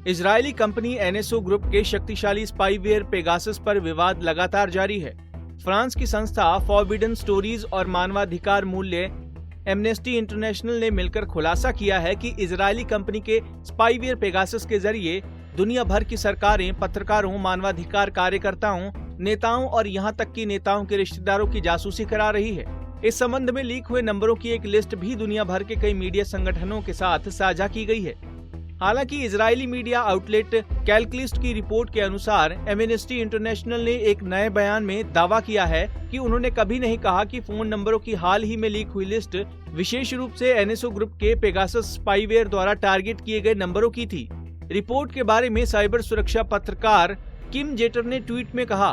Israeli company NSO group के शक्तिशाली spyware Pegasus पर विवाद लगातार जारी है। फ्रांस की संस्था फॉरबिडन स्टोरीज और मानवाधिकार मूल्य एमनेस्टी इंटरनेशनल ने मिलकर खुलासा किया है कि इजरायली कंपनी के स्पाईवेयर पेगासस के जरिए दुनिया भर की सरकारें, पत्रकारों, मानवाधिकार कार्यकर्ताओं, नेताओं और यहां तक कि नेताओं के रिश्तेदारों की जासूसी करा रही है। इस संबंध में लीक हुए नंबरों की एक लिस्ट भी दुनिया भर के कई मीडिया संगठनों के साथ साझा की गई है। हालांकि इजरायली मीडिया आउटलेट कैलक्लिस्ट की रिपोर्ट के अनुसार एमनेस्टी इंटरनेशनल ने एक नए बयान में दावा किया है कि उन्होंने कभी नहीं कहा कि फोन नंबरों की हाल ही में लीक हुई लिस्ट विशेष रूप से एनएसओ ग्रुप के पेगासस स्पाईवेयर द्वारा टारगेट किए गए नंबरों की थी। रिपोर्ट के बारे में साइबर सुरक्षा पत्रकार किम जेटर ने ट्वीट में कहा,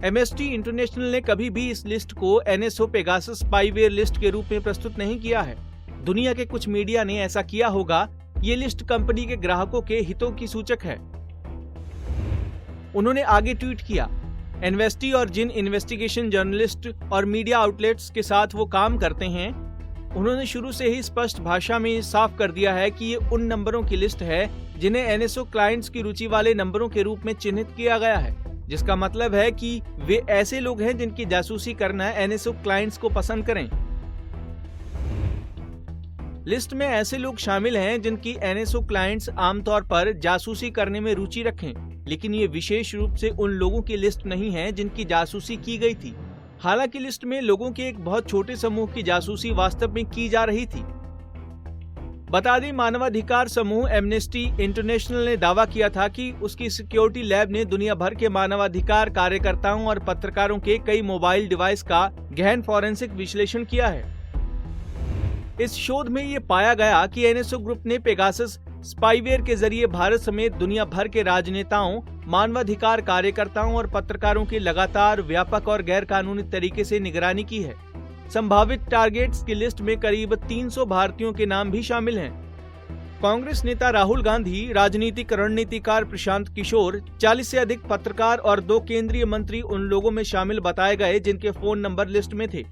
एमनेस्टी इंटरनेशनल ने कभी भी इस लिस्ट को एनएसओ पेगासस स्पाईवेयर लिस्ट के रूप में प्रस्तुत नहीं किया है। दुनिया के कुछ मीडिया ने ऐसा किया होगा। ये लिस्ट कंपनी के ग्राहकों के हितों की सूचक है। उन्होंने आगे ट्वीट किया, एनवेस्टी और जिन इन्वेस्टिगेशन जर्नलिस्ट और मीडिया आउटलेट्स के साथ वो काम करते हैं, उन्होंने शुरू से ही स्पष्ट भाषा में साफ कर दिया है कि ये उन नंबरों की लिस्ट है जिन्हें एनएसओ क्लाइंट्स की रुचि वाले नंबरों के रूप में चिन्हित किया गया है, जिसका मतलब है कि वे ऐसे लोग हैं जिनकी जासूसी करना एनएसओ क्लाइंट्स को पसंद करें। लिस्ट में ऐसे लोग शामिल हैं जिनकी एनएसओ क्लाइंट्स आमतौर पर जासूसी करने में रुचि रखें, लेकिन ये विशेष रूप से उन लोगों की लिस्ट नहीं है जिनकी जासूसी की गई थी। हालांकि लिस्ट में लोगों के एक बहुत छोटे समूह की जासूसी वास्तव में की जा रही थी। बता दें, मानवाधिकार समूह एमनेस्टी इंटरनेशनल ने दावा किया था कि उसकी सिक्योरिटी लैब ने दुनिया भर के मानवाधिकार कार्यकर्ताओं और पत्रकारों के कई मोबाइल डिवाइस का गहन फॉरेंसिक विश्लेषण किया है। इस शोध में ये पाया गया कि एनएसओ ग्रुप ने पेगासस स्पाईवेयर के जरिए भारत समेत दुनिया भर के राजनेताओं, मानवाधिकार कार्यकर्ताओं और पत्रकारों की लगातार, व्यापक और गैर कानूनी तरीके से निगरानी की है। संभावित टारगेट्स की लिस्ट में करीब 300 भारतीयों के नाम भी शामिल हैं। कांग्रेस नेता राहुल गांधी, राजनीतिक रणनीतिकार प्रशांत किशोर, 40 से अधिक पत्रकार और 2 केंद्रीय मंत्री उन लोगों में शामिल बताए गए जिनके फोन नंबर लिस्ट में थे।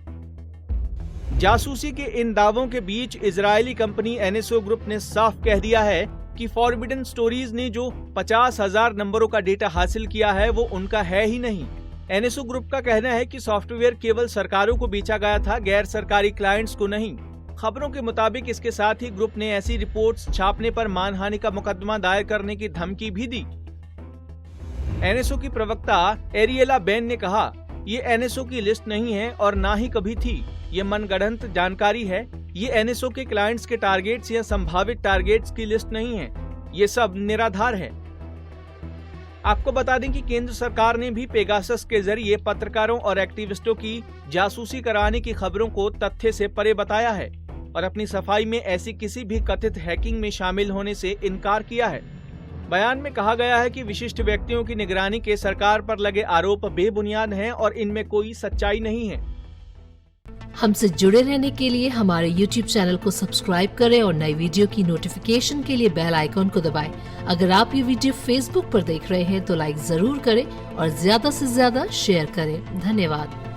जासूसी के इन दावों के बीच इजरायली कंपनी एनएसओ ग्रुप ने साफ कह दिया है कि फॉरबिडन स्टोरीज ने जो 50,000 नंबरों का डेटा हासिल किया है वो उनका है ही नहीं। एनएसओ ग्रुप का कहना है कि सॉफ्टवेयर केवल सरकारों को बेचा गया था, गैर सरकारी क्लाइंट्स को नहीं। खबरों के मुताबिक इसके साथ ही ग्रुप ने ऐसी रिपोर्ट्स छापने पर मानहानि का मुकदमा दायर करने की धमकी भी दी। एनएसओ की प्रवक्ता एरिएला बेन ने कहा, ये एनएसओ की लिस्ट नहीं है और ना ही कभी थी। ये मनगढ़ंत जानकारी है। ये एनएसओ के क्लाइंट्स के टारगेट्स या संभावित टारगेट्स की लिस्ट नहीं है। ये सब निराधार है। आपको बता दें कि केंद्र सरकार ने भी पेगासस के जरिए पत्रकारों और एक्टिविस्टों की जासूसी कराने की खबरों को तथ्य से परे बताया है और अपनी सफाई में ऐसी किसी भी कथित हैकिंग में शामिल होने से इनकार किया है। बयान में कहा गया है कि विशिष्ट व्यक्तियों की निगरानी के सरकार पर लगे आरोप बेबुनियाद हैं और इनमें कोई सच्चाई नहीं है। हमसे जुड़े रहने के लिए हमारे YouTube चैनल को सब्सक्राइब करें और नई वीडियो की नोटिफिकेशन के लिए बेल आइकॉन को दबाएं। अगर आप ये वीडियो Facebook पर देख रहे हैं तो लाइक जरूर करें और ज्यादा से ज्यादा शेयर करें। धन्यवाद।